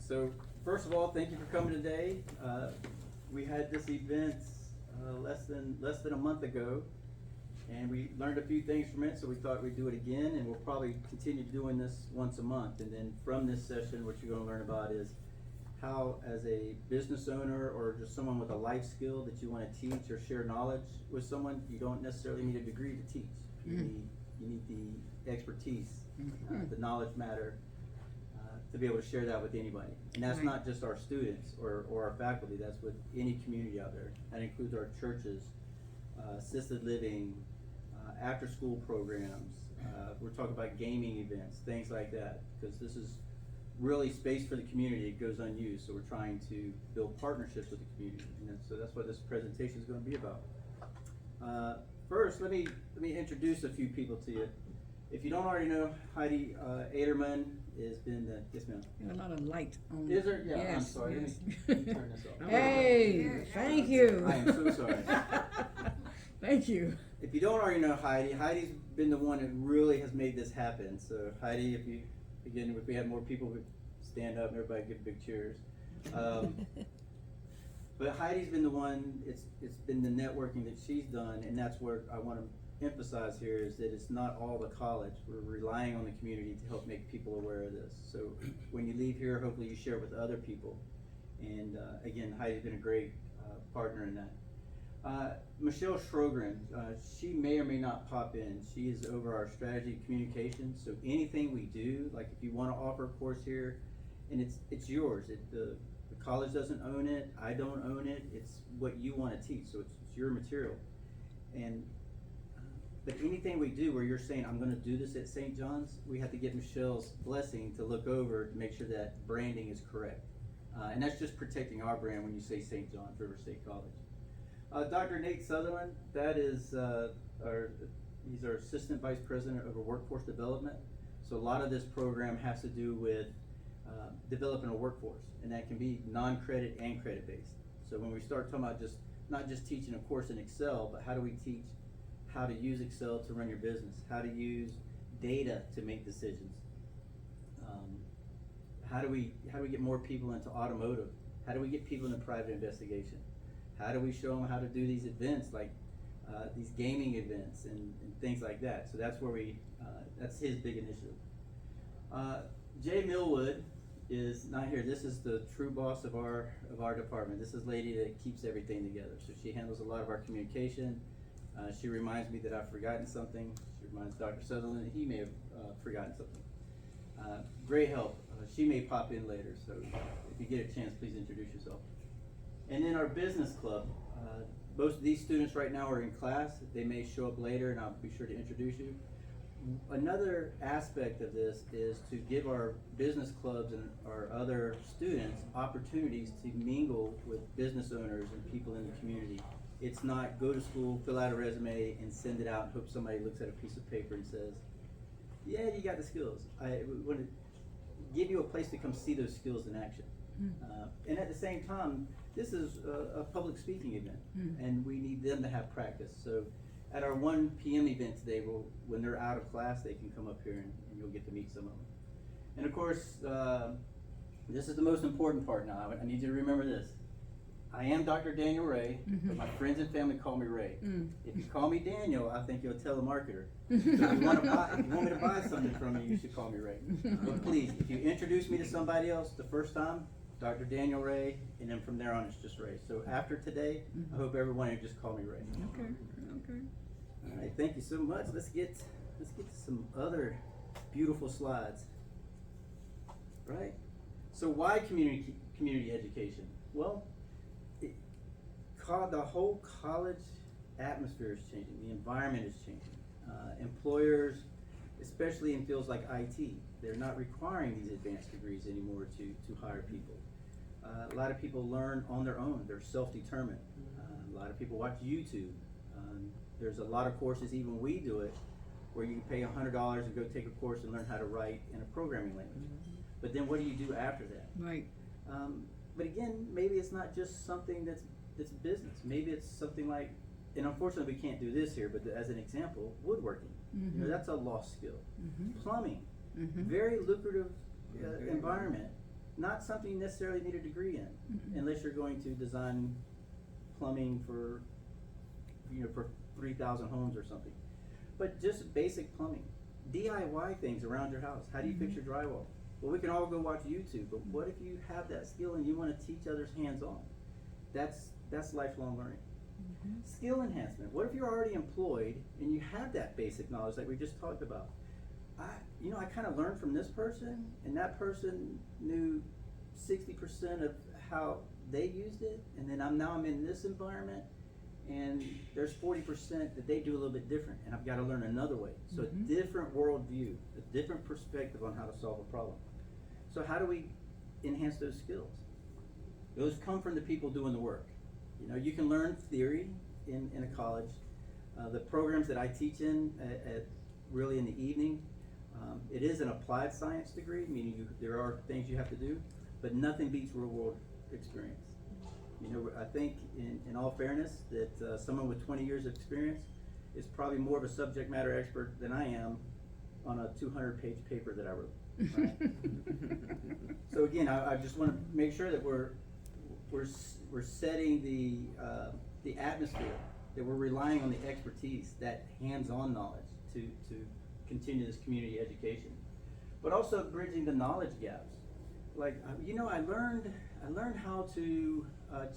So first of all, thank you for coming today. We had this event less than a month ago, and we learned a few things from it. So we thought we'd do it again, and we'll probably continue doing this once a month. And then from this session, what you're going to learn about is how, as a business owner or just someone with a life skill that you want to teach or share knowledge with someone, you don't necessarily need a degree to teach. You need the expertise, the knowledge matter, to be able to share that with anybody. And that's Right. not just our students or our faculty, that's with any community out there. That includes our churches, assisted living, after school programs. We're talking about gaming events, things like that, because this is really space for the community. It goes unused, so we're trying to build partnerships with the community. And so that's what this presentation is going to be about. First, let me introduce a few people to you. If you don't already know, Heidi Aderman has been the, yes ma'am. Got a lot of light on. Is there? Yeah, I'm Yes, sorry. yes. Let me turn this off. Hey, thank you. I am so sorry. Thank you. If you don't already know Heidi's been the one that really has made this happen. So Heidi, if we had more people would stand up and everybody give big cheers. But Heidi's been the one, it's been the networking that she's done, and that's where I want to emphasize here is that it's not all the college. We're relying on the community to help make people aware of this. So when you leave here, hopefully you share it with other people. And again, Heidi's been a great partner in that. Michelle Schrogren, she may or may not pop in. She is over our strategy and communications. So anything we do, like if you want to offer a course here, and it's yours. The college doesn't own it. I don't own it. It's what you want to teach. So it's your material. And but anything we do where you're saying, I'm going to do this at St. John's, we have to get Michelle's blessing to look over to make sure that branding is correct. And that's just protecting our brand when you say St. John's River State College. Dr. Nate Sutherland, that is he's our Assistant Vice President over Workforce Development. So a lot of this program has to do with developing a workforce, and that can be non-credit and credit-based. So when we start talking about not just teaching a course in Excel, but how do we teach how to use Excel to run your business, how to use data to make decisions, how do we get more people into automotive, how do we get people into private investigation, how do we show them how to do these events like these gaming events and things like that. So that's where that's his big initiative. Jay Millwood is not here. This is the true boss of our department. This is the lady that keeps everything together. So she handles a lot of our communication. She reminds me that I've forgotten something. She reminds Dr. Sutherland that he may have forgotten something. Great help. She may pop in later, so if you get a chance, please introduce yourself. And then our business club. Most of these students right now are in class. They may show up later, and I'll be sure to introduce you. Another aspect of this is to give our business clubs and our other students opportunities to mingle with business owners and people in the community. It's not go to school, fill out a resume, and send it out and hope somebody looks at a piece of paper and says, yeah, you got the skills. I want to give you a place to come see those skills in action. And at the same time, this is a public speaking event, and we need them to have practice. So at our 1 p.m. event today, when they're out of class, they can come up here and you'll get to meet some of them. And of course, this is the most important part now. I need you to remember this. I am Dr. Daniel Ray, but my friends and family call me Ray. If you call me Daniel, I think you're a telemarketer. So if you want me to buy something from you, you should call me Ray. But please, if you introduce me to somebody else the first time, Dr. Daniel Ray, and then from there on it's just Ray. So after today, I hope everyone will just call me Ray. Okay. All right, thank you so much. Let's get to some other beautiful slides. Right? So why community education? Well, the whole college atmosphere is changing. The environment is changing. Employers, especially in fields like IT, they're not requiring these advanced degrees anymore to hire people. A lot of people learn on their own. They're self-determined. A lot of people watch YouTube. There's a lot of courses, even we do it, where you can pay $100 and go take a course and learn how to write in a programming language. But then what do you do after that? Right. But again, maybe it's not just something that's business. Maybe it's something like, and unfortunately we can't do this here, but as an example, woodworking. You know, that's a lost skill. Plumbing, very lucrative environment. not something you necessarily need a degree in, Mhm. unless you're going to design plumbing for, for 3,000 homes or something. But just basic plumbing, DIY things around your house. How do you fix your drywall? Well, we can all go watch YouTube, but what if you have that skill and you want to teach others hands-on? That's lifelong learning. Skill enhancement. What if you're already employed and you have that basic knowledge like we just talked about? I kind of learned from this person, and that person knew 60% of how they used it, and then I'm in this environment, and there's 40% that they do a little bit different, and I've got to learn another way. So a different worldview, a different perspective on how to solve a problem. So how do we enhance those skills? Those come from the people doing the work. You can learn theory in a college. The programs that I teach in really in the evening, it is an applied science degree, meaning there are things you have to do, but nothing beats real world experience. I think in all fairness that someone with 20 years of experience is probably more of a subject matter expert than I am on a 200-page paper that I wrote. Right? So again, I just want to make sure that we're setting the atmosphere, that we're relying on the expertise, that hands-on knowledge to continue this community education, but also bridging the knowledge gaps. Like I learned how to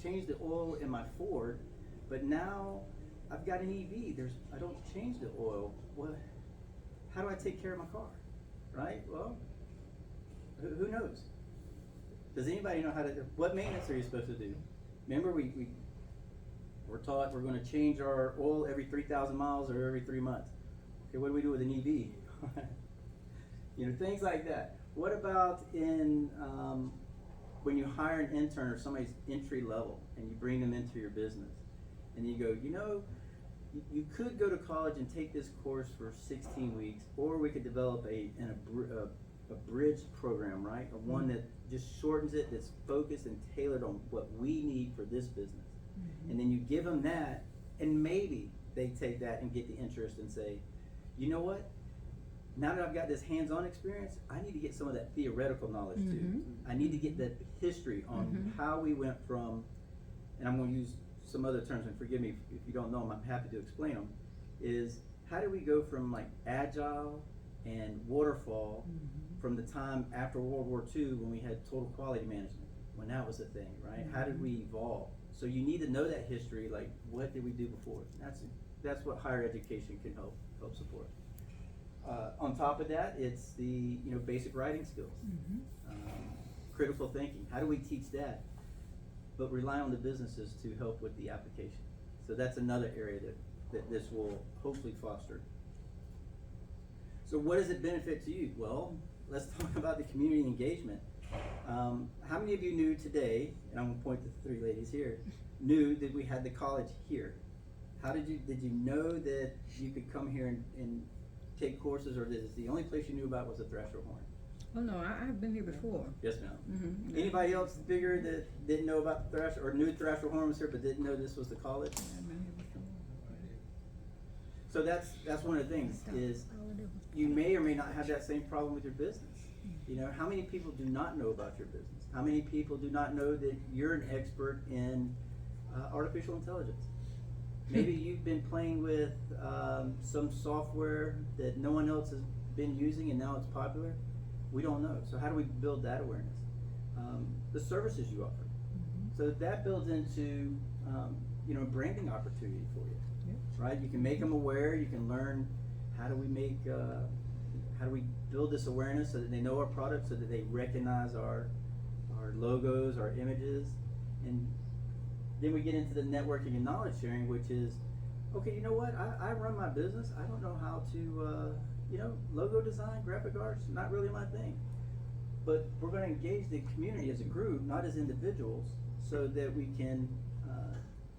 change the oil in my Ford, but now I've got an EV. I don't change the oil. How do I take care of my car? Right? Well, who knows? Does anybody know what maintenance are you supposed to do? Remember, we're taught we're going to change our oil every 3,000 miles or every 3 months. Okay, what do we do with an EV? Things like that. What about when you hire an intern or somebody's entry level and you bring them into your business and you go, you could go to college and take this course for 16 weeks, or we could develop a bridge program, right? Or one that just shortens it, that's focused and tailored on what we need for this business. And then you give them that, and maybe they take that and get the interest and say, you know what? Now that I've got this hands-on experience, I need to get some of that theoretical knowledge too. I need to get that history on how we went from, and I'm going to use some other terms, and forgive me if you don't know them, I'm happy to explain them, is how do we go from like agile and waterfall from the time after World War II when we had total quality management, when that was a thing, right? How did we evolve? So you need to know that history, like what did we do before? That's what higher education can help support. On top of that, it's the basic writing skills, critical thinking. How do we teach that? But rely on the businesses to help with the application. So that's another area that this will hopefully foster. So what does it benefit to you? Well, let's talk about the community engagement. How many of you knew today, and I'm going to point to the three ladies here, knew that we had the college here? Did you know that you could come here and take courses, or this is the only place you knew about was the Thrasher Horn? Oh no, I've been here before. Yes, ma'am. Anybody else bigger that didn't know about Thrasher, or knew Thrasher Horn was here but didn't know this was the college? I've been here before. So that's one of the things is you may or may not have that same problem with your business. How many people do not know about your business? How many people do not know that you're an expert in artificial intelligence? Maybe you've been playing with some software that no one else has been using and now it's popular. We don't know. So how do we build that awareness? The services you offer. So that builds into a branding opportunity for you. Right? You can make them aware. You can learn how do we build this awareness so that they know our product, so that they recognize our logos, our images, and then we get into the networking and knowledge sharing, which is, okay, you know what? I run my business. I don't know how to, logo design, graphic arts, not really my thing. But we're going to engage the community as a group, not as individuals, so that we can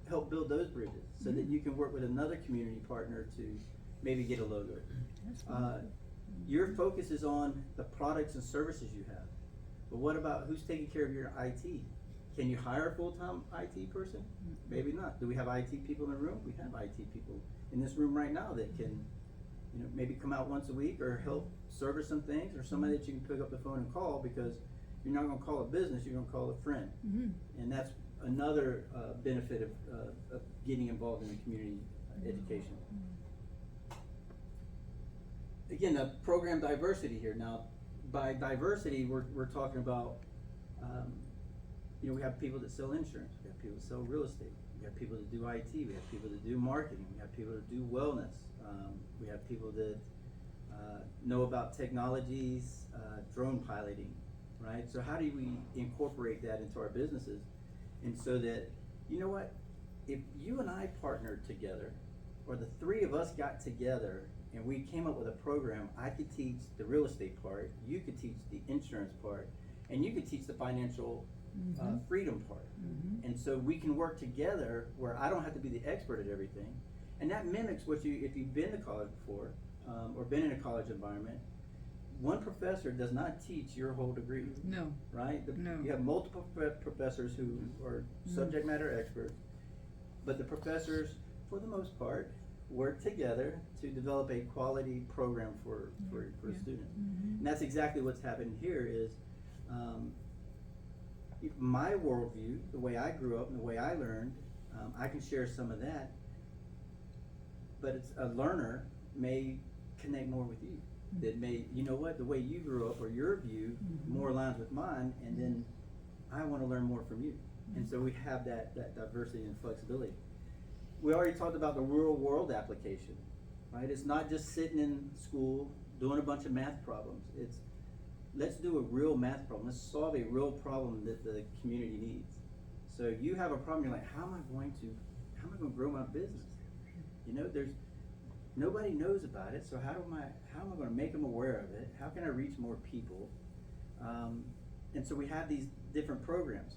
help build those bridges, so that you can work with another community partner to maybe get a logo. Your focus is on the products and services you have. But what about who's taking care of your IT? Can you hire a full-time IT person? Maybe not. Do we have IT people in the room? We have IT people in this room right now that can, maybe come out once a week or help service some things, or somebody that you can pick up the phone and call because you're not gonna call it business, you're gonna call it friend. Mhm. And that's another benefit of getting involved in the community education. Again, the program diversity here. Now, by diversity, we're talking about, we have people that sell insurance, we have people that sell real estate, we have people that do IT, we have people that do marketing, we have people that do wellness, we have people that know about technologies, drone piloting, right? So how do we incorporate that into our businesses? And so that, you know what, if you and I partnered together, or the three of us got together and we came up with a program, I could teach the real estate part, you could teach the insurance part, and you could teach the financial freedom part. Mhm. And so we can work together where I don't have to be the expert at everything. And that mimics what if you've been to college before, or been in a college environment, one professor does not teach your whole degree, No. right? No. You have multiple professors who are subject matter experts, but the professors, for the most part, work together to develop a quality program for a student. And that's exactly what's happened here is, my worldview, the way I grew up and the way I learned, I can share some of that, but it's a learner may connect more with you. That may, you know what, the way you grew up or your view more aligns with mine, and then I wanna learn more from you. And so we have that diversity and flexibility. We already talked about the real world application, right? It's not just sitting in school doing a bunch of math problems. It's, let's do a real math problem. Let's solve a real problem that the community needs. So you have a problem, you're like, how am I going to grow my business? You know, nobody knows about it, so how am I gonna make them aware of it? How can I reach more people? And so we have these different programs.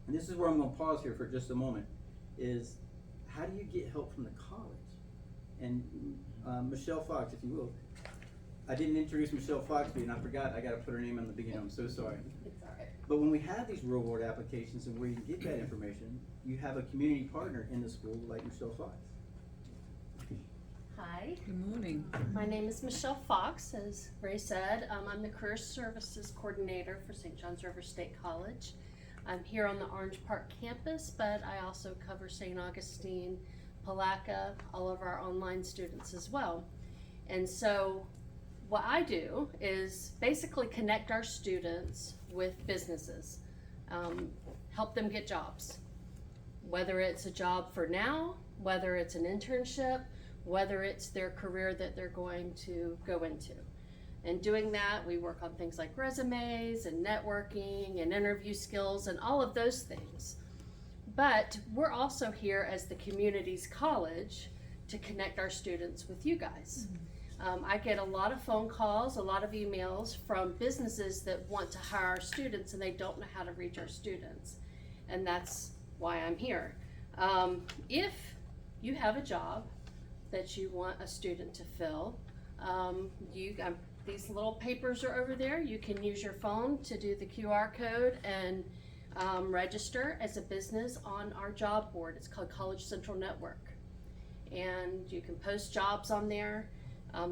And this is where I'm gonna pause here for just a moment, is how do you get help from the college? And Michelle Fox, if you will. I didn't introduce Michelle Fox to you, and I forgot, I gotta put her name in the beginning, I'm so sorry. It's all right. But when we have these real world applications and where you can get that information, you have a community partner in the school like Michelle Fox. Hi, Good morning. my name is Michelle Fox, as Ray said. I'm the Career Services Coordinator for St. John's River State College. I'm here on the Orange Park campus, but I also cover St. Augustine, Palaca, all of our online students as well. And so what I do is basically connect our students with businesses, help them get jobs. Whether it's a job for now, whether it's an internship, whether it's their career that they're going to go into. And doing that, we work on things like resumes and networking and interview skills and all of those things. But we're also here as the community's college to connect our students with you guys. I get a lot of phone calls, a lot of emails from businesses that want to hire our students and they don't know how to reach our students. And that's why I'm here. If you have a job that you want a student to fill, these little papers are over there. You can use your phone to do the QR code and register as a business on our job board. It's called College Central Network. And you can post jobs on there.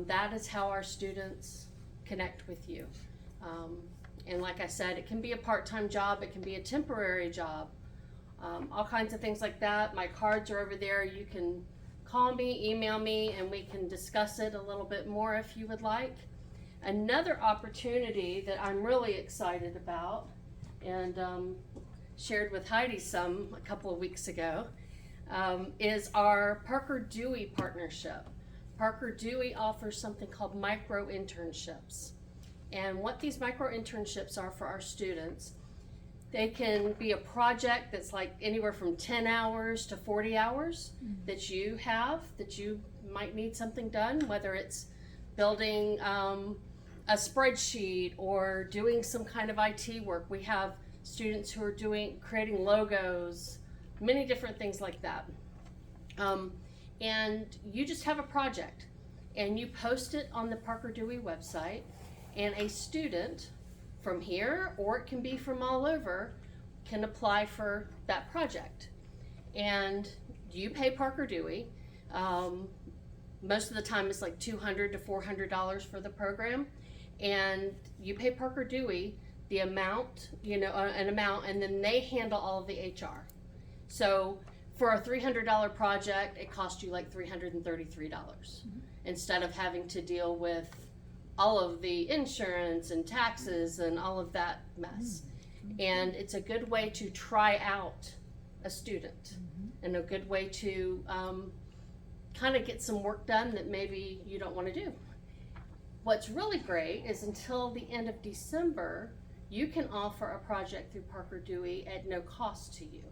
That is how our students connect with you. And like I said, it can be a part-time job, it can be a temporary job, all kinds of things like that. My cards are over there. You can call me, email me, and we can discuss it a little bit more if you would like. Another opportunity that I'm really excited about, and shared with Heidi a couple of weeks ago, is our Parker Dewey partnership. Parker Dewey offers something called micro internships. And what these micro internships are for our students, they can be a project that's like anywhere from 10 hours to 40 hours that you might need something done, whether it's building a spreadsheet or doing some kind of IT work. We have students who are creating logos, many different things like that. And you just have a project and you post it on the Parker Dewey website, and a student from here, or it can be from all over, can apply for that project. And you pay Parker Dewey. Most of the time it's like $200 to $400 for the program. And you pay Parker Dewey. the amount, an amount, and then they handle all of the HR. So for a $300 project, it costs you like $333 instead of having to deal with all of the insurance and taxes and all of that mess. And it's a good way to try out a student and a good way to kind of get some work done that maybe you don't want to do. What's really great is until the end of December, you can offer a project through Parker Dewey at no cost to you.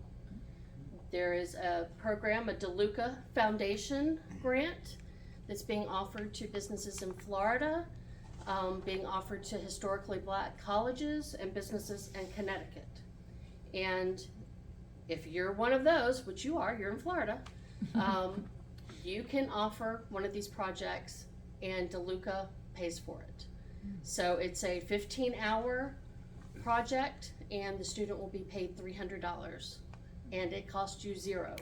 There is a program, a DeLuca Foundation grant, that's being offered to businesses in Florida, being offered to historically black colleges and businesses in Connecticut. And if you're one of those, which you are, you're in Florida, you can offer one of these projects and DeLuca pays for it. So it's a 15-hour project and the student will be paid $300 and it costs you $0.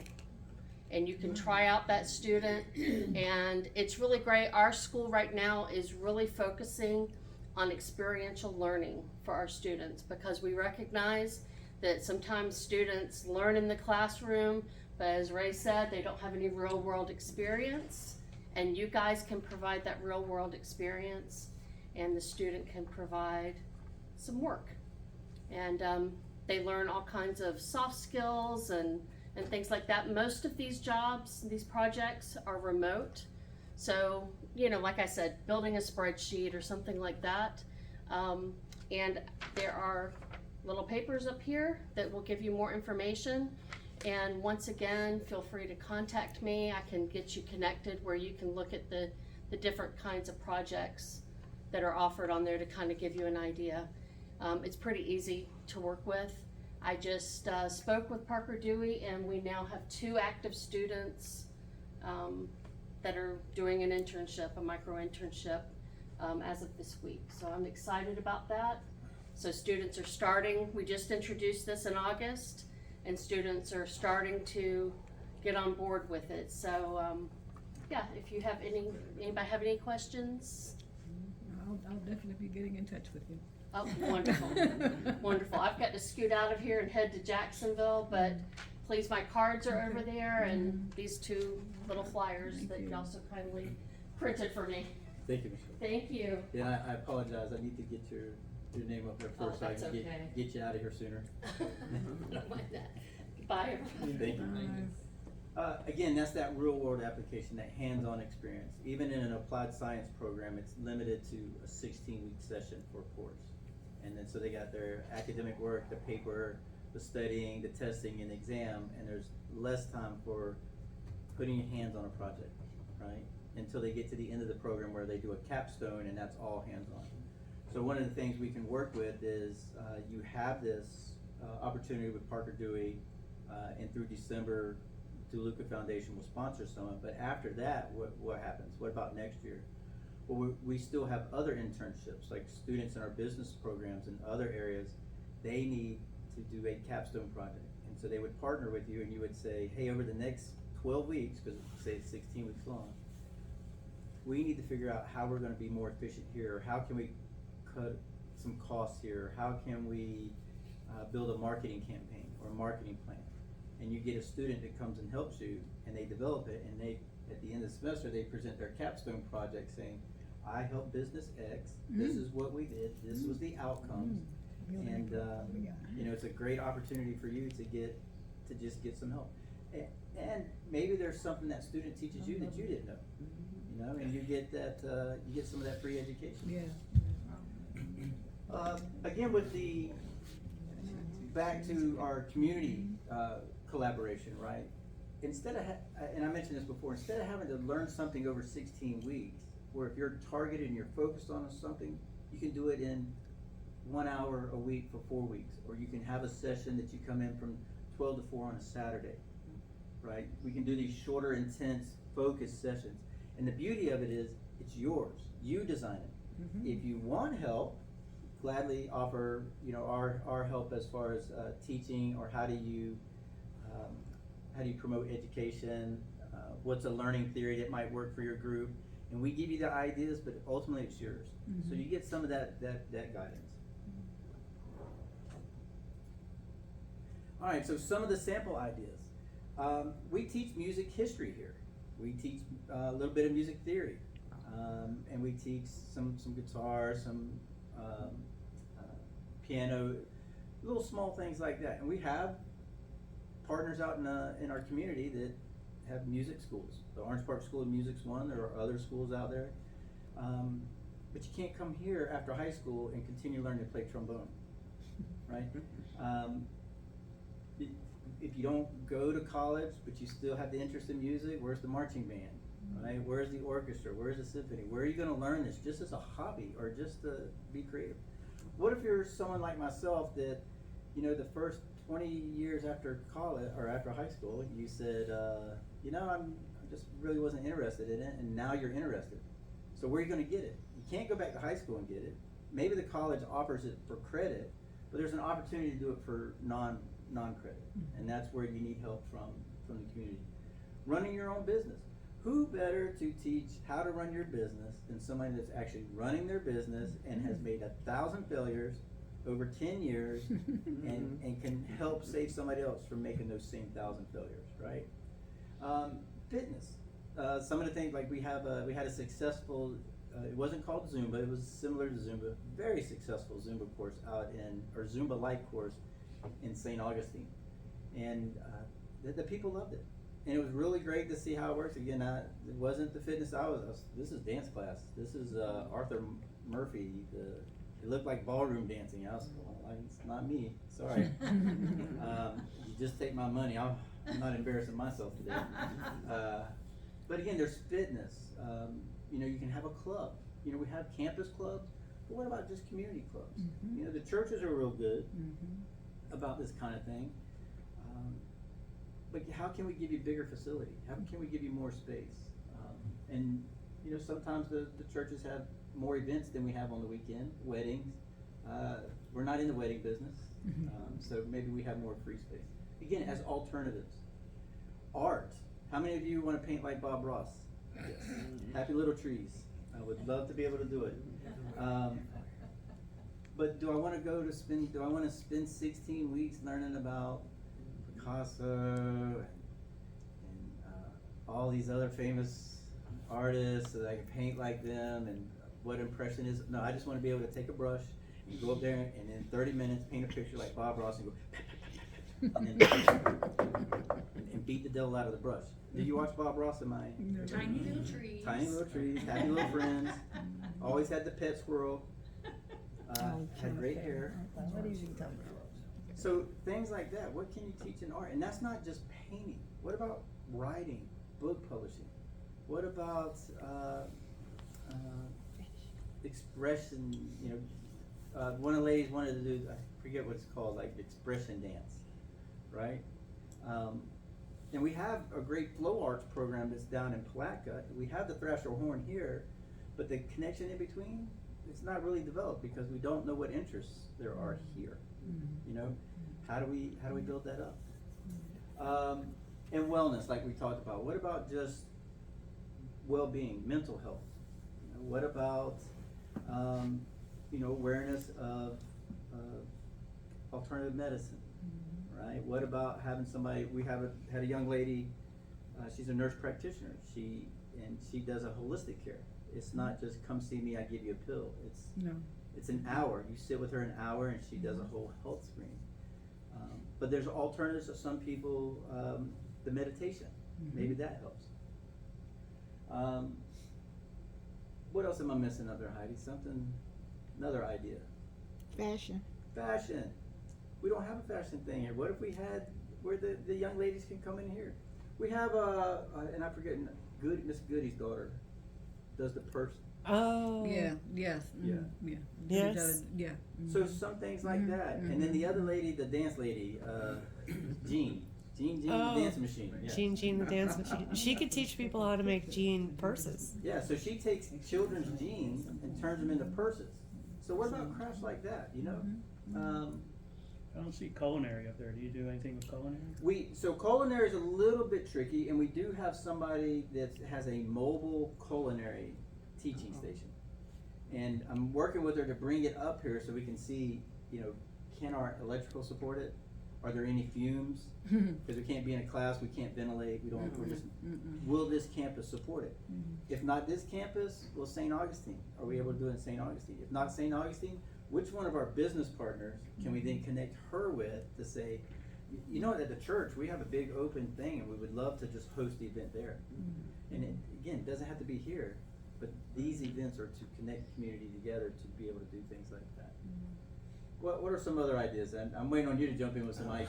And you can try out that student and it's really great. Our school right now is really focusing on experiential learning for our students because we recognize that sometimes students learn in the classroom, but as Ray said, they don't have any real world experience. And you guys can provide that real world experience and the student can provide some work. And they learn all kinds of soft skills and things like that. Most of these jobs, these projects are remote. So, like I said, building a spreadsheet or something like that. And there are little papers up here that will give you more information. And once again, feel free to contact me. I can get you connected where you can look at the different kinds of projects that are offered on there to kind of give you an idea. It's pretty easy to work with. I just spoke with Parker Dewey and we now have 2 active students that are doing an internship, a micro internship as of this week. So I'm excited about that. So students are starting, we just introduced this in August and students are starting to get on board with it. So yeah, if you have anybody have any questions? I'll definitely be getting in touch with you. Oh, wonderful, wonderful. I've got to scoot out of here and head to Jacksonville, but please, my cards are over there and these 2 little flyers that you also kindly printed for me. Thank you, Michelle. Thank you. Yeah, I apologize. I need to get your name up there first so I that's can okay. get you out of here sooner. Don't mind that. Bye, everybody. Thank you. Again, that's that real world application, that hands-on experience. Even in an applied science program, it's limited to a 16-week session for a course. And then so they got their academic work, the paper, the studying, the testing, and exam, and there's less time for putting your hands on a project, right? Until they get to the end of the program where they do a capstone and that's all hands-on. So one of the things we can work with is you have this opportunity with Parker Dewey and through December, DeLuca Foundation will sponsor some, but after that, what happens? What about next year? Well, we still have other internships, like students in our business programs and other areas, they need to do a capstone project. And so they would partner with you and you would say, hey, over the next 12 weeks, because say it's 16 weeks long, we need to figure out how we're gonna be more efficient here, or how can we cut some costs here, or how can we build a marketing campaign or a marketing plan. And you get a student that comes and helps you and they develop it, and they, at the end of the semester, they present their capstone project saying, I helped business X, this is what we did, this was the outcomes. And it's a great opportunity for you to just get some help. And maybe there's something that student teaches you that you didn't know, and you get that, you get some of that free education. Yeah. Again, with back to our community collaboration, right? Instead of, and I mentioned this before, instead of having to learn something over 16 weeks, where if you're targeted and you're focused on something, you can do it in 1 hour a week for 4 weeks, or you can have a session that you come in from 12 to 4 on a Saturday, right? We can do these shorter, intense, focused sessions. And the beauty of it is, it's yours. You design it. If you want help, gladly offer, our help as far as teaching, or how do you promote education, what's a learning theory that might work for your group, and we give you the ideas, but ultimately it's yours. So you get some of that guidance. All right, so some of the sample ideas. We teach music history here. We teach a little bit of music theory, and we teach some guitar, some piano, little small things like that. And we have partners out in our community that have music schools. The Orange Park School of Music's one. There are other schools out there, but you can't come here after high school and continue learning to play trombone, right? If you don't go to college, but you still have the interest in music, where's the marching band, right? Where's the orchestra? Where's the symphony? Where are you gonna learn this just as a hobby or just to be creative? What if you're someone like myself that, you know, the first 20 years after college or after high school, you said, you know, I just really wasn't interested in it, and now you're interested. So where are you gonna get it? You can't go back to high school and get it. Maybe the college offers it for credit, but there's an opportunity to do it for non-credit, and that's where you need help from the community. Running your own business. Who better to teach how to run your business than somebody that's actually running their business and has made 1,000 failures over 10 years and can help save somebody else from making those same 1,000 failures, right? Fitness. Some of the things, like we had a successful, it wasn't called Zumba, it was similar to Zumba, very successful Zumba course or Zumba-like course in St. Augustine. And the people loved it. And it was really great to see how it works. Again, it wasn't the fitness this is dance class. This is Arthur Murphy. It looked like ballroom dancing. I was like, it's not me, sorry. You just take my money. I'm not embarrassing myself today. But again, there's fitness. You know, you can have a club. You know, we have campus clubs, but what about just community clubs? You know, the churches are real good about this kind of thing. But how can we give you bigger facility? How can we give you more space? And you know, sometimes the churches have more events than we have on the weekend, weddings. We're not in the wedding business, so maybe we have more free space. Again, as alternatives. Art. How many of you want to paint like Bob Ross? Yes. Happy Little Trees. I would love to be able to do it. But do I want to spend 16 weeks learning about Picasso and all these other famous artists so that I can paint like them and what impressionism? No, I just want to be able to take a brush and go up there and in 30 minutes paint a picture like Bob Ross and go and beat the devil out of the brush. Did you watch Bob Ross? Tiny little trees. Tiny little trees, happy little friends. Always had the pet squirrel. Had great hair. What is he talking about? So things like that, what can you teach in art? And that's not just painting. What about writing, book publishing? What about expression? You know, one of the ladies wanted to do, I forget what it's called, like expression dance, right? And we have a great flow arts program that's down in Palatka. We have the Thrasher Horn here, but the connection in between, it's not really developed because we don't know what interests there are here. You know, how do we build that up? And wellness, like we talked about. What about just well-being, mental health? You know, what about you know, awareness of alternative medicine, right? What about having somebody? We had a young lady. She's a nurse practitioner. She does a holistic care. It's not just come see me, I give you a pill. It's an hour. You sit with her an hour and she does a whole health screen. But there's alternatives to some people, the meditation. Maybe that helps. What else am I missing up there, Heidi? Another idea. Fashion. Fashion. We don't have a fashion thing here. What if we had where the young ladies can come in here? We have and I forget, Miss Goody's daughter does the purse. Oh. Yeah, yes. Yeah. Yeah. Yes. Yeah. So some things like that. And then the other lady, the dance lady, Jean, the dance machine. Yeah. Jean the dance machine. She could teach people how to make jean purses. Yeah, so she takes children's jeans and turns them into purses. So what about crafts like that, you know? I don't see culinary up there. Do you do anything with culinary? So culinary is a little bit tricky, and we do have somebody that has a mobile culinary teaching station. And I'm working with her to bring it up here so we can see, you know, can our electrical support it? Are there any fumes? Because we can't be in a class, we can't ventilate, we don't, we're just, will this campus support it? If not this campus, well, St. Augustine, are we able to do it in St. Augustine? If not St. Augustine, which one of our business partners can we then connect her with to say, you know, at the church, we have a big open thing and we would love to just host the event there. And it, again, it doesn't have to be here, but these events are to connect community together to be able to do things like that. What are some other ideas? I'm waiting on you to jump in with some IT.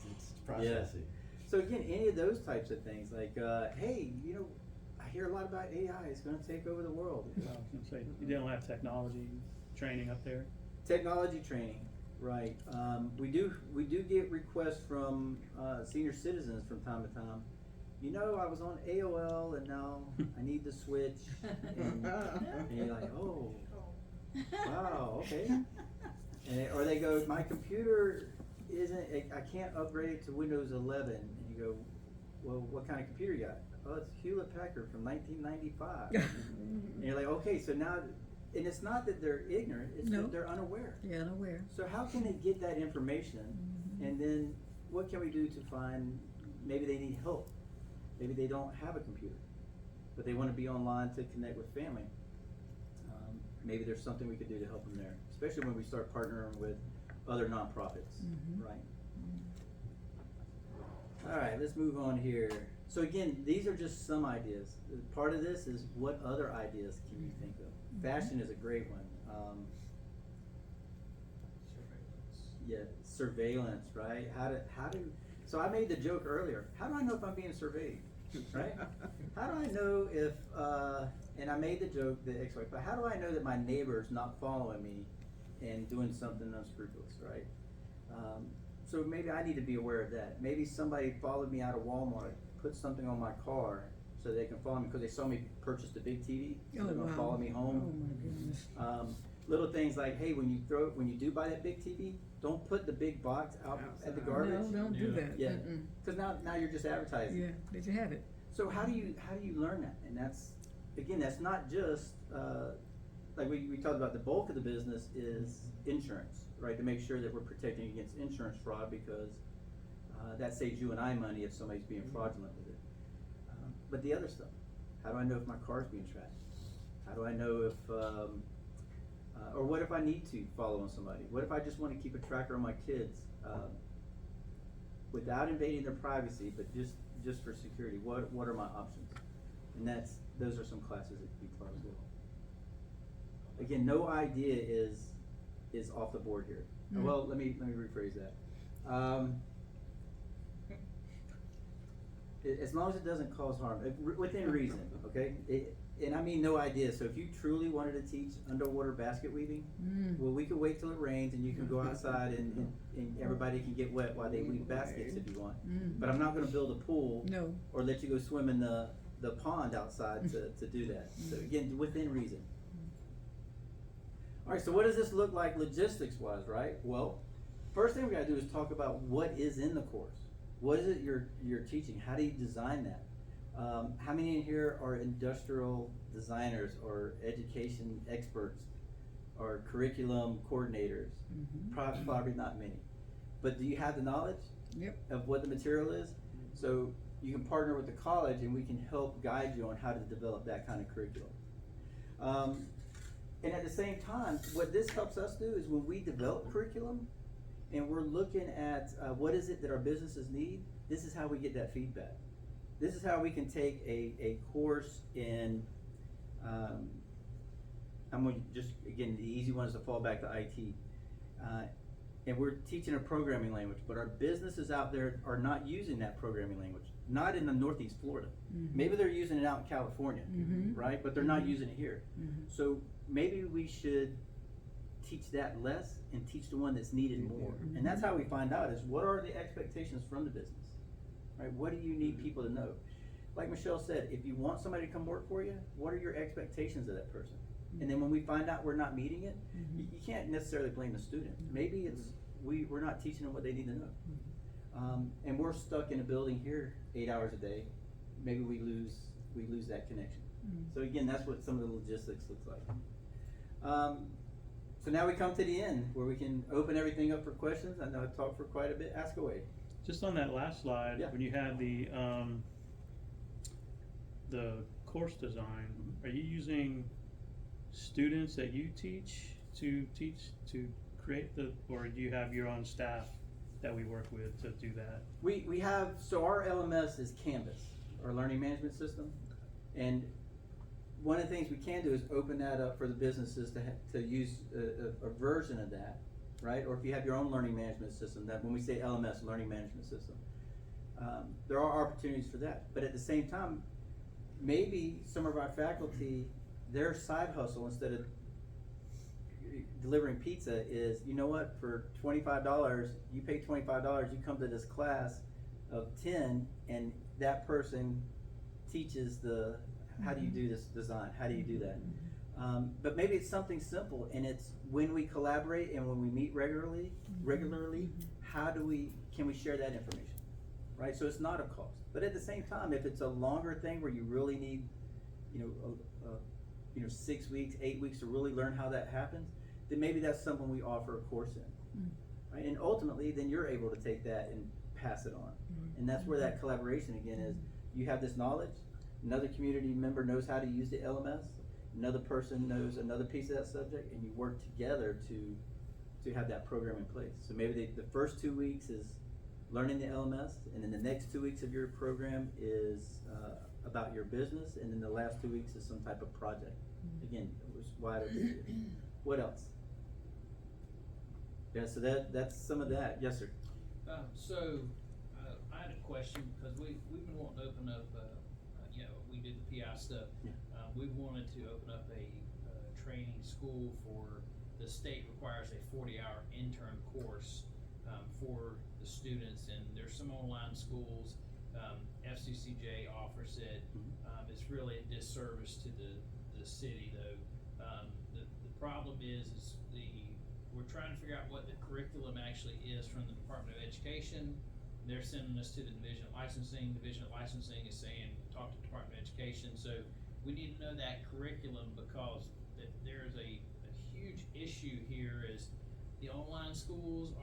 It's processing. So again, any of those types of things, like, hey, you know, I hear a lot about AI, it's gonna take over the world. I was gonna say, you don't have technology training up there? Technology training, right. We do get requests from, senior citizens from time to time. You know, I was on AOL and now I need to switch. And you're like, oh, wow, okay. Or they go, my computer I can't upgrade it to Windows 11. And you go, well, what kind of computer you got? Oh, it's Hewlett Packard from 1995. And you're like, okay, so now, and it's not that they're ignorant, it's No. that they're unaware. Yeah, I'm aware. So how can they get that information? And then what can we do to find, maybe they need help. Maybe they don't have a computer, but they want to be online to connect with family. Maybe there's something we could do to help them there, especially when we start partnering with other nonprofits, right? All right, let's move on here. So again, these are just some ideas. Part of this is what other ideas can you think of? Fashion is a great one. Yeah, surveillance, right? So I made the joke earlier. How do I know if I'm being surveyed, right? How do I know if, and I made the joke, the ex-wife, but how do I know that my neighbor's not following me and doing something unscrupulous, right? So maybe I need to be aware of that. Maybe somebody followed me out of Walmart, put something on my car so they can follow me because they saw me purchase the big TV, so they're gonna follow me home. Oh, my goodness. Little things like, hey, when you do buy that big TV, don't put the big box out at the garbage. No, don't do that. Yeah, Mm-mm. because now you're just advertising. Yeah, did you have it? So how do you learn that? And that's not just like we talked about. The bulk of the business is insurance, right? To make sure that we're protecting against insurance fraud because that saves you and I money if somebody's being fraudulent with it. But the other stuff, how do I know if my car's being tracked? How do I know if or what if I need to follow on somebody? What if I just want to keep a tracker on my kids without invading their privacy, but just for security? What are my options? And those are some classes that could be taught as well. Again, no idea is off the board here. Well, let me rephrase that. As long as it doesn't cause harm, within reason, okay? And I mean no idea. So if you truly wanted to teach underwater basket weaving, well, we could wait till it rains and you can go outside and everybody can get wet while they weave baskets if you want. But I'm not gonna build a pool No. or let you go swim in the pond outside to do that. So again, within reason. All right, so what does this look like logistics wise, right? Well, first thing we gotta do is talk about what is in the course. What is it you're teaching? How do you design that? How many in here are industrial designers or education experts or curriculum coordinators? Probably not many. But do you have the knowledge Yep. of what the material is? So you can partner with the college and we can help guide you on how to develop that kind of curriculum. And at the same time, what this helps us do is when we develop curriculum and we're looking at what is it that our businesses need, this is how we get that feedback. This is how we can take a course in, I'm going to just, again, the easy one is to fall back to IT. And we're teaching a programming language, but our businesses out there are not using that programming language. Not in the Northeast Florida. Maybe they're using it out in California, right? But they're not using it here. So maybe we should teach that less and teach the one that's needed more. And that's how we find out is what are the expectations from the business, right? What do you need people to know? Like Michelle said, if you want somebody to come work for you, what are your expectations of that person? And then when we find out we're not meeting it, you can't necessarily blame the student. Maybe it's we're not teaching them what they need to know. And we're stuck in a building here 8 hours a day. Maybe we lose that connection. So again, that's what some of the logistics looks like. So now we come to the end where we can open everything up for questions. I know I've talked for quite a bit. Ask away. Just on that last slide, Yeah. when you had the course design, are you using students that you teach to create or do you have your own staff that we work with to do that? We have, so our LMS is Canvas, our learning management system. And one of the things we can do is open that up for the businesses to use a version of that, right? Or if you have your own learning management system, that when we say LMS, learning management system, there are opportunities for that. But at the same time, maybe some of our faculty, their side hustle instead of delivering pizza is, you know what, for $25, you pay $25, you come to this class of 10 and that person teaches how do you do this design, how do you do that? But maybe it's something simple, and it's when we collaborate and when we meet regularly, can we share that information, right? So it's not a cost, but at the same time, if it's a longer thing where you really need, 6 weeks, 8 weeks to really learn how that happens, then maybe that's something we offer a course in, right? And ultimately, then you're able to take that and pass it on, and that's where that collaboration again is. You have this knowledge, another community member knows how to use the LMS, another person knows another piece of that subject, and you work together to have that program in place. So maybe the first 2 weeks is learning the LMS, and then the next 2 weeks of your program is about your business, and then the last 2 weeks is some type of project. Again, it was wide open. What else? Yeah, so that's some of that. Yes, sir. I had a question, because we've been wanting to open up, we did the PI stuff. Yeah. We wanted to open up a training school the state requires a 40-hour intern course for the students, and there's some online schools. FCCJ offers it. It's really a disservice to the city though. The problem is we're trying to figure out what the curriculum actually is from the Department of Education. They're sending us to the Division of Licensing. Division of Licensing is saying, talk to the Department of Education. So we need to know that curriculum, because there's a huge issue here is the online schools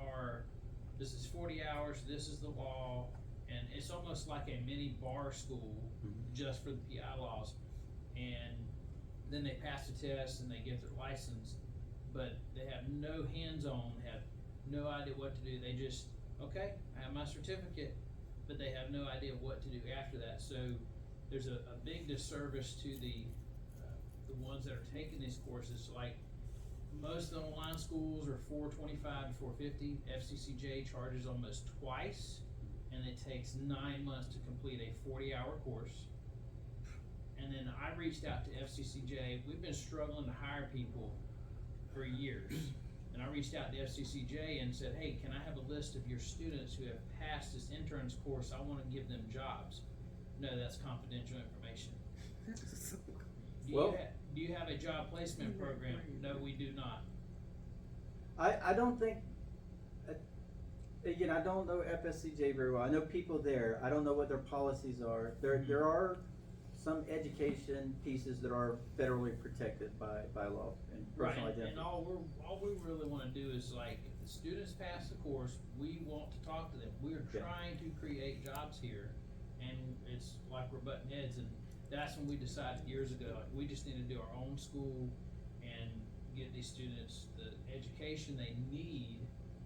this is 40 hours, this is the law, and it's almost like a mini bar school just for the PI laws. And then they pass the test and they get their license, but they have no hands-on, have no idea what to do. They just, okay, I have my certificate, but they have no idea what to do after that. So there's a big disservice to the ones that are taking these courses. Like most of the online schools are $425 to $450. FCCJ charges almost twice, and it takes 9 months to complete a 40-hour course. And then I reached out to FCCJ. We've been struggling to hire people for years. And I reached out to FCCJ and said, hey, can I have a list of your students who have passed this interns course? I want to give them jobs. No, that's confidential information. Do you have a job placement program? No, we do not. I don't think, again, I don't know FSCJ very well. I know people there. I don't know what their policies are. There are some education pieces that are federally protected by law and personal Right, identity. and all we really want to do is, like, if the students pass the course, we want to talk to them. We are Yeah. trying to create jobs here, and it's like we're butting heads, and that's when we decided years ago, like, we just need to do our own school and get these students the education they need,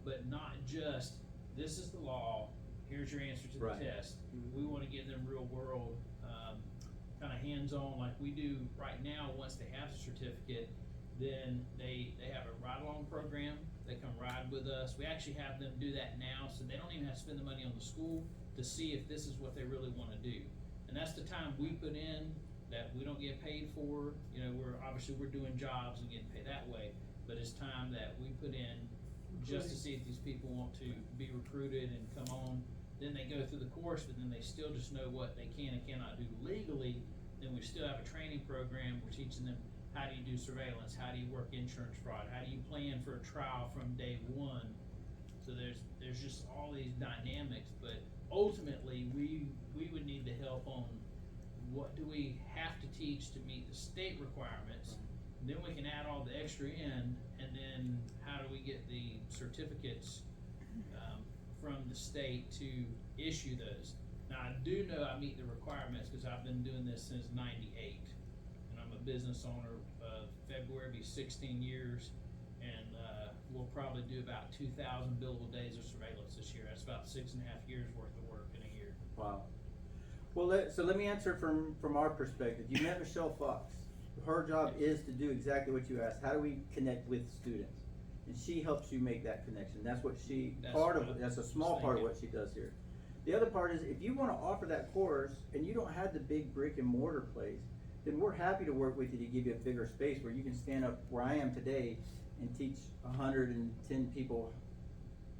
but not just, this is the law, here's your answer to the Right. test. We want to give them real world, kind of hands-on like we do right now. Once they have the certificate, then they have a ride-along program. They come ride with us. We actually have them do that now, so they don't even have to spend the money on the school to see if this is what they really want to do. And that's the time we put in that we don't get paid for. We're doing jobs and getting paid that way, but it's time that we put in just to see if these people want to be recruited and come on. Then they go through the course, but then they still just know what they can and cannot do legally. Then we still have a training program. We're teaching them, how do you do surveillance? How do you work insurance fraud? How do you plan for a trial from day one? So there's just all these dynamics, but ultimately we would need the help on what do we have to teach to meet the state requirements. Then we can add all the extra in, and then and how do we get the certificates, from the state to issue those? Now, I do know I meet the requirements, cause I've been doing this since '98, and I'm a business owner, February will be 16 years, and, we'll probably do about 2,000 billable days of surveillance this year. That's about 6.5 years worth of work in a year. Wow. Well, so let me answer from our perspective. You met Michelle Fox. Her job is to do exactly what you asked. How do we connect with students? And she helps you make that connection. That's what that's a small part of what she does here. The other part is, if you wanna offer that course and you don't have the big brick and mortar place, then we're happy to work with you to give you a bigger space where you can stand up where I am today and teach 110 people.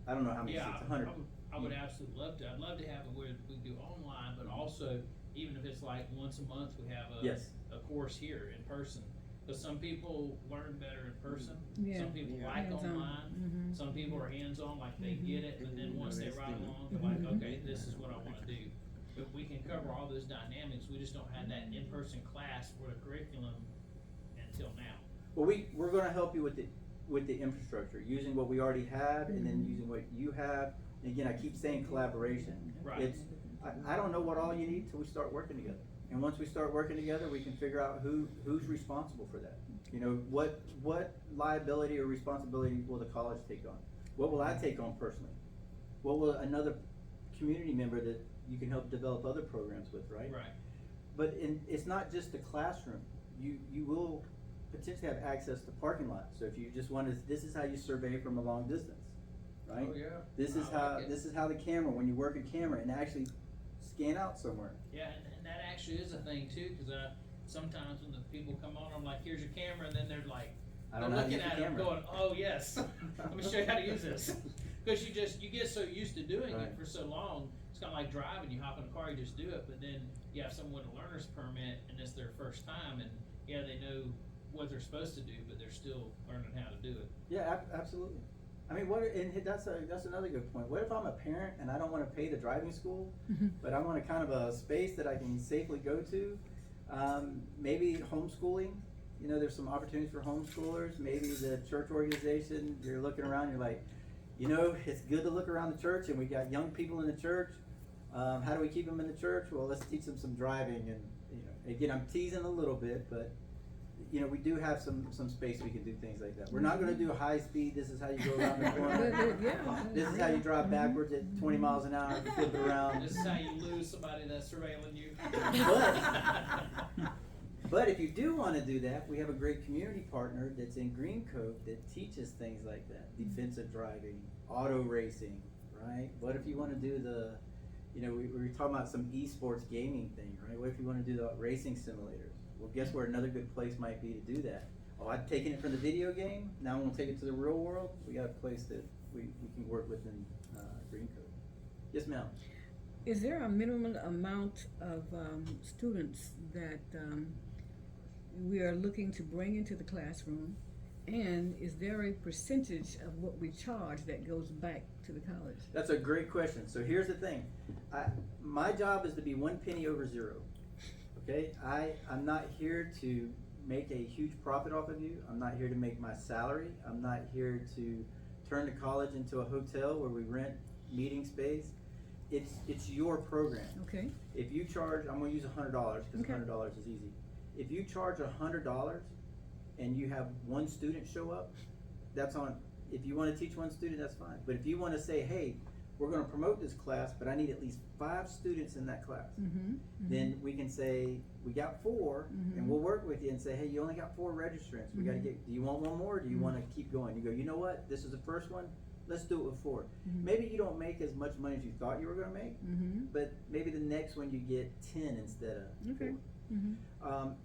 I don't know how many Yeah, seats, 100. I would absolutely love to. I'd love to have it where we do online, but also, even if it's like once a month, we have Yes. a course here in person. But some people learn better in person. Yeah. Some people like Hands-on. online. Mhm. Some people are hands-on, like they get it, but then once they ride along, they're Mhm. like, okay, this is what I wanna do. But we can cover all those dynamics. We just don't have that in-person class for the curriculum until now. Well, we're gonna help you with the infrastructure, using what we already have and then using what you have. And again, I keep saying collaboration. Right. I don't know what all you need till we start working together. And once we start working together, we can figure out who's responsible for that. You know, what liability or responsibility will the college take on? What will I take on personally? What will another community member that you can help develop other programs with, right? Right. But it's not just the classroom. You will potentially have access to parking lots. So if you just wanted, this is how you survey from a long distance, right? Oh, yeah. This is I like it. this is how the camera, when you work a camera and actually scan out somewhere. Yeah, and that actually is a thing too, cause sometimes when the people come on, I'm like, here's your camera, and then they're like, I they're don't know how to looking use the at it camera. going, oh, yes, let me show you how to use this. Cause you get so used to doing Right. it for so long, it's kinda like driving, you hop in a car, you just do it, but then you have someone with a learner's permit, and it's their first time, and yeah, they know what they're supposed to do, but they're still learning how to do it. Yeah, absolutely. I mean, that's another good point. What if I'm a parent and I don't wanna pay the driving school, but I want a kind of a space that I can safely go to? Maybe homeschooling, you know, there's some opportunities for homeschoolers. Maybe the church organization, you're looking around, you're like, you know, it's good to look around the church and we got young people in the church. How do we keep them in the church? Well, let's teach them some driving and, you know, again, I'm teasing a little bit, but you know, we do have some space we can do things like that. We're not gonna do high speed, this is how you go around the corner. Yeah. This is how you drive backwards at 20 miles an hour, flip it around. This is how you lose somebody that's surveilling you. But if you do wanna do that, we have a great community partner that's in Green Cove that teaches things like that. Defensive driving, auto racing, right? What if you wanna do you know, we were talking about some esports gaming thing, right? What if you wanna do the racing simulators? Well, guess where another good place might be to do that? Oh, I've taken it from the video game, now I'm gonna take it to the real world. We got a place that we can work with in Green Cove. Yes, ma'am? Is there a minimum amount of students that we are looking to bring into the classroom? And is there a percentage of what we charge that goes back to the college? That's a great question. So here's the thing. My job is to be 1 penny over zero. Okay? I'm not here to make a huge profit off of you. I'm not here to make my salary. I'm not here to turn the college into a hotel where we rent meeting space. It's your program. Okay, If you charge, I'm gonna use $100 because Okay. $100 is easy. If you charge $100 and you have one student show up, that's on. If you wanna teach one student, that's fine. But if you wanna say, hey, we're gonna promote this class, but I need at least 5 students in that class, then we can say, we got 4, and we'll work with you and say, hey, you only got 4 registrants. We gotta get, do you want one more, or do you wanna keep going? You go, you know what, this is the first one, let's do it with 4. Maybe you don't make as much money as you thought you were gonna make, but maybe the next one you get 10 instead of 4. Okay.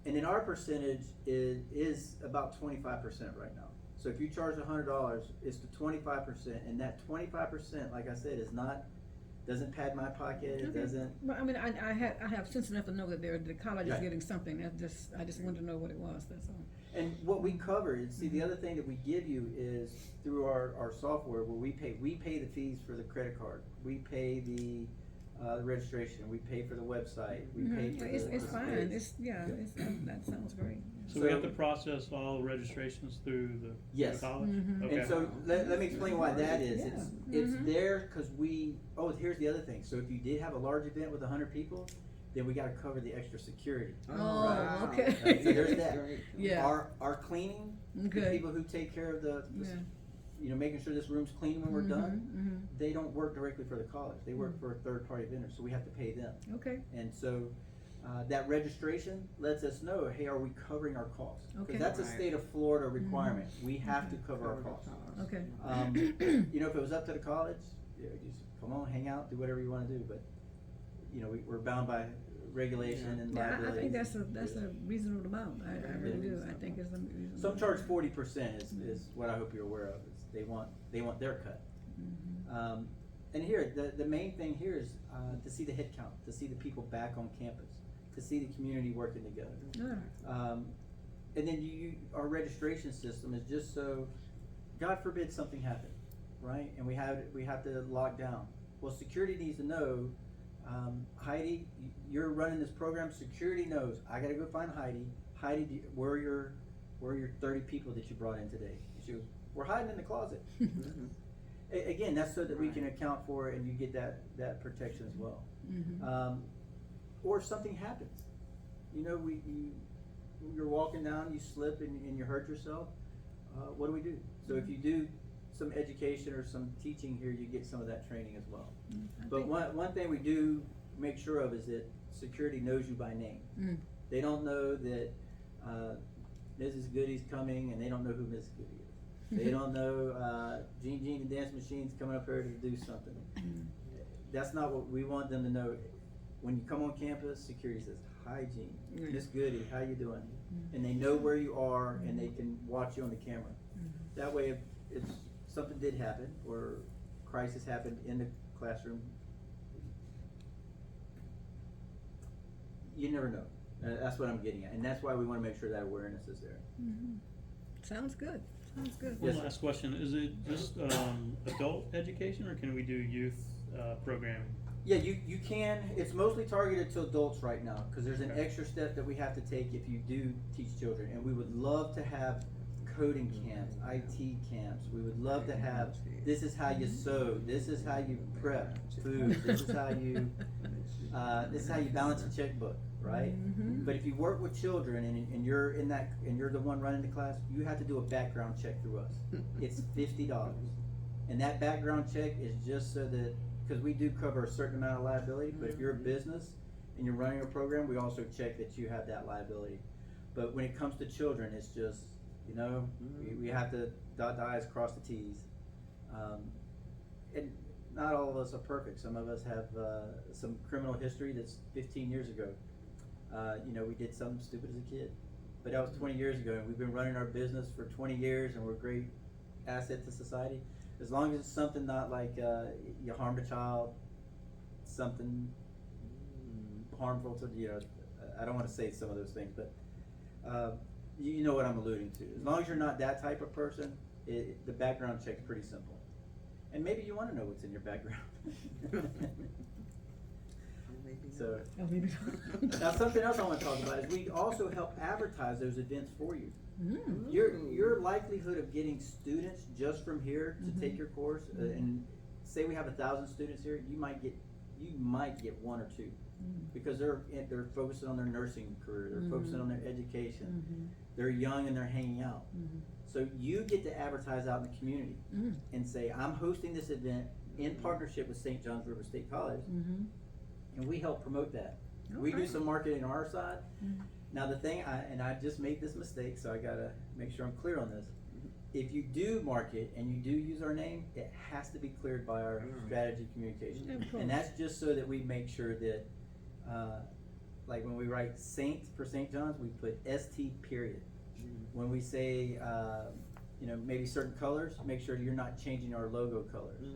And then our percentage is about 25% right now. So if you charge $100, it's the 25%, and that 25%, like I said, doesn't pad my pocket, it Okay. doesn't. Well, I mean, I have sense enough to know that the college is Right. getting something. I just wanted to know what it was, that's all. And what we cover, and see, the other thing that we give you is through our software where we pay the fees for the credit card. We pay the the registration, we pay for the website, we pay for It's, the it's fine, space. it's, yeah, it's, that sounds great. So we have So- to process all registrations through the Yes. college? Mhm. Okay. And so, let me explain why that is, Yeah. it's Mhm. there, cause here's the other thing, so if you did have a large event with 100 people, then we gotta cover the extra security. Oh, okay. Right, so there's that. Yeah. Our cleaning, the Okay. people who take care of the Yeah. you know, making sure this room's clean when we're done, Mhm, they don't work directly for the college, they work for a third-party vendor, so we have to pay them. mhm. Okay, And so, that registration lets us know, hey, are we covering our costs? Okay. Cause that's a Right. state of Florida requirement, we have to cover our costs. okay. You know, if it was up to the college, you know, just come on, hang out, do whatever you wanna do, but, you know, we're bound by regulation and Yeah, I liability. think that's a reasonable amount, I really do, I think it's a reasonable. Some charge 40% is what I hope you're aware of, is they want their cut. Mhm. And here, the main thing here is, to see the head count, to see the people back on campus, to see the community working together. Yeah. And then our registration system is just so, God forbid something happened, right? And we have to lock down. Well, security needs to know, Heidi, you're running this program, security knows, I gotta go find Heidi. Heidi, where are your 30 people that you brought in today? And she goes, we're hiding in the closet. Again, that's so that we can account for it and you get that protection as well. Mhm. Or something happens. You know, you're walking down, you slip and you hurt yourself. What do we do? So if you do some education or some teaching here, you get some of that training as well. I But think- one thing we do make sure of is that security knows you by name. Mm. They don't know that Mrs. Goody's coming and they don't know who Mrs. Goody is. They don't know Gene and Dance Machine's coming up here to do something. Mm. That's not what we want them to know. When you come on campus, security says, hi Gene, Mm. Miss Goody, how you doing? Mm. And they know where you are and they can watch you on the camera. Mhm. That way, if something did happen or crisis happened in the classroom, you never know. That's what I'm getting at, and that's why we wanna make sure that awareness is there. Mhm. Sounds good, sounds good. Yes, One sir. last question, is it just, adult education, or can we do youth, programming? Yeah, you can, it's mostly targeted to adults right now, cause there's an Okay. extra step that we have to take if you do teach children, and we would love to have coding camps, IT camps, we would love to have, this is how you sew, this is how you prep food, this is how you balance a checkbook, right? Mhm. But if you work with children and you're and you're the one running the class, you have to do a background check through us. It's $50. And that background check is just so that, because we do cover a certain amount of liability, but if you're a business and you're running a program, we also check that you have that liability. But when it comes to children, it's just, you know, we have to dot the i's, cross the t's. And not all of us are perfect. Some of us have some criminal history that's 15 years ago. You know, we did something stupid as a kid, but that was 20 years ago, and we've been running our business for 20 years, and we're a great asset to society. As long as it's something not like you harmed a child, something harmful to, you know, I don't want to say some of those things, but you know what I'm alluding to. As long as you're not that type of person, the background check's pretty simple. And maybe you want to know what's in your background. So, Oh, maybe not. now something else I want to talk about is we also help advertise those events for you. Mm. Your likelihood of getting students just from here to take your course, and say we have 1,000 students here, you might get 1 or 2, because they're focusing on their nursing career, they're focusing on their education, Mhm. they're young and they're hanging out. Mhm. So you get to advertise out in the community Mm. and say, I'm hosting this event in partnership with St. John's River State College, Mhm. and we help promote that. We do Okay. some marketing on our side. Mhm. Now the thing, I just made this mistake, so I gotta make sure I'm clear on this. If you do market and you do use our name, it has to be cleared by our strategy communication. Of course. And that's just so that we make sure that, like when we write Saint for St. John's, we put ST period. When we say, you know, maybe certain colors, make sure you're not changing our logo colors.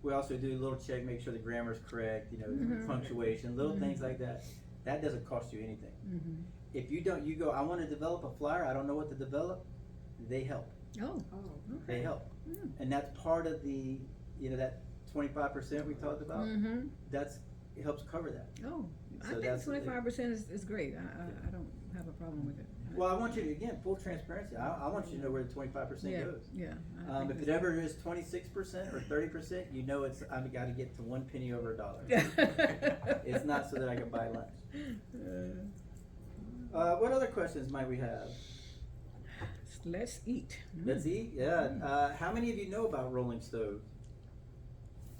We also do a little check, make sure the grammar is correct, you know, Mhm. punctuation, little Mhm. things like that. That doesn't cost you anything. Mhm. If you go, I wanna develop a flyer, I don't know what to develop, they help, Oh, they help. Mm. And that's part of the, you know, that 25% we talked about, Mm-hmm. it helps cover that. Oh, I So think that's- 25% is great. I don't have a problem with it. Well, I want you to, again, full transparency, I want you to know where the 25% Yeah, goes. yeah. I think If it that's- ever is 26% or 30%, you know I've gotta get to 1 penny over $1. It's not so that I can buy lunch. What other questions might we have? Let's eat. Let's eat, yeah. How many of you know about Rolling Stove?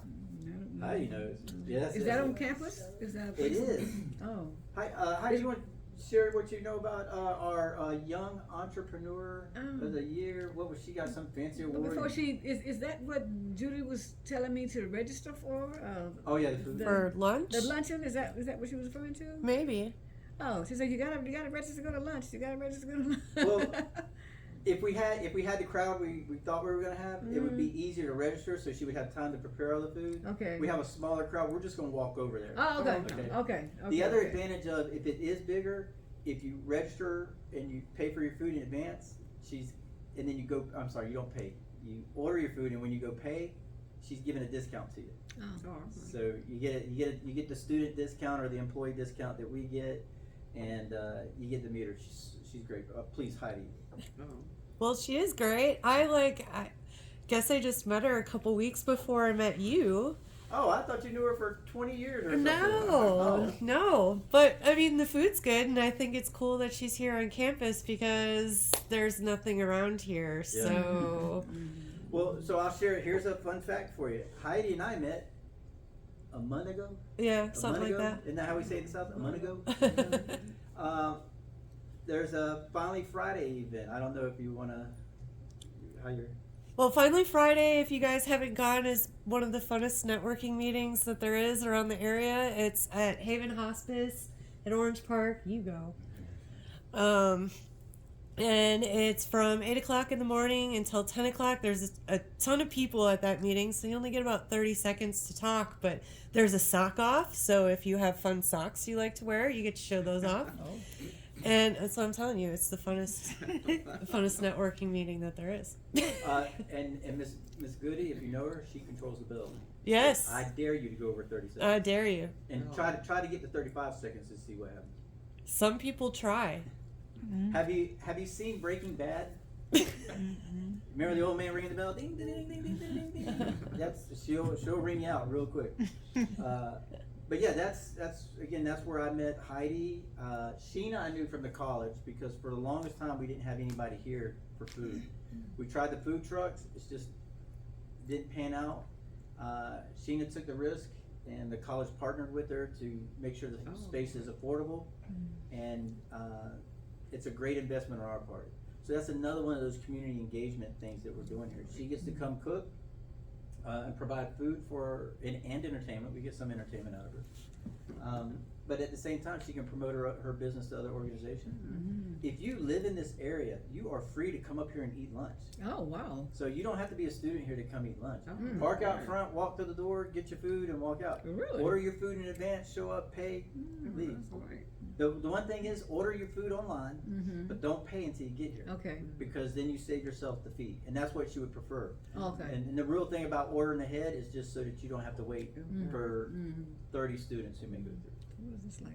I don't know. Heidi knows. Yes. Is yes, that on yes. campus? Is that a It place? is. Oh. Hi, Heidi, you want to share what you know about our young entrepreneur of the year? What was she got some fancy But award? before she is that what Judy was telling me to register for? Oh yeah, the food. For lunch? The luncheon, is that what she was referring to? Maybe. Oh, she said you gotta register to go to lunch. You gotta register to go to lunch. Well, If we had the crowd we thought we were gonna have, it would be easier to register, so she would have time to prepare all the food. Okay. We have a smaller crowd. We're just gonna walk over there. Oh, okay. Okay. Okay. The other okay. advantage of if it is bigger, if you register and you pay for your food in advance, and then you go. I'm sorry, you don't pay. You order your food, and when you go pay, she's giving a discount to you. Oh. So you get the student discount or the employee discount that we get, and you get the meter. She's great. Please, Heidi. Well, she is great. I guess I just met her a couple weeks before I met you. Oh, I thought you knew her for 20 years or something. No, no. But I mean, the food's good, and I think it's cool that she's here on campus because there's nothing around here. Yeah. So, Well, so I'll share. Here's a fun fact for you. Heidi and I met a month ago. yeah, A something month like ago? that. Isn't that how we say it in the South? A month ago. There's a Finally Friday event. I don't know if you wanna. How you're. Well, Finally Friday, if you guys haven't gone, is one of the funnest networking meetings that there is around the area. It's at Haven Hospice at Orange Park. You go. And it's from 8 o'clock in the morning until 10 o'clock. There's a ton of people at that meeting, so you only get about 30 seconds to talk, but there's a sock off. So if you have fun socks you like to wear, you get to show those off. And that's what I'm telling you. It's the funnest networking meeting that there is. And Miss Goody, if you know her, she controls the bill. Yes. I dare you to go over 30 seconds. I dare you. And try to get to 35 seconds to see what happens. Some people try. Have you seen Breaking Bad? Remember the old man ringing the bell? Ding ding ding ding ding ding ding. That's she'll ring you out real quick. But yeah, that's where I met Heidi. Sheena I knew from the college because for the longest time we didn't have anybody here for food. We tried the food trucks, it's just didn't pan out. Sheena took the risk, and the college partnered with her to make sure the space is affordable, and it's a great investment on our part. So that's another one of those community engagement things that we're doing here. She gets to come cook and provide food and entertainment. We get some entertainment out of her. But at the same time, she can promote her business to other organizations. If you live in this area, you are free to come up here and eat lunch. Oh, wow. So you don't have to be a student here to come eat lunch. Mm. Park out front, walk to the door, get your food, and walk out. Really? Order your food in advance, show up, pay, leave. The one thing is order your food online, but don't pay until you get here. Okay. Because then you save yourself the fee. And that's what she would prefer. Okay. And the real thing about ordering ahead is just so that you don't have to wait for 30 students who may go through. What is this, like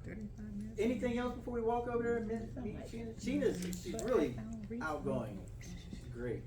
35 minutes? Anything else before we walk over there and meet Sheena? She's really outgoing. She's great.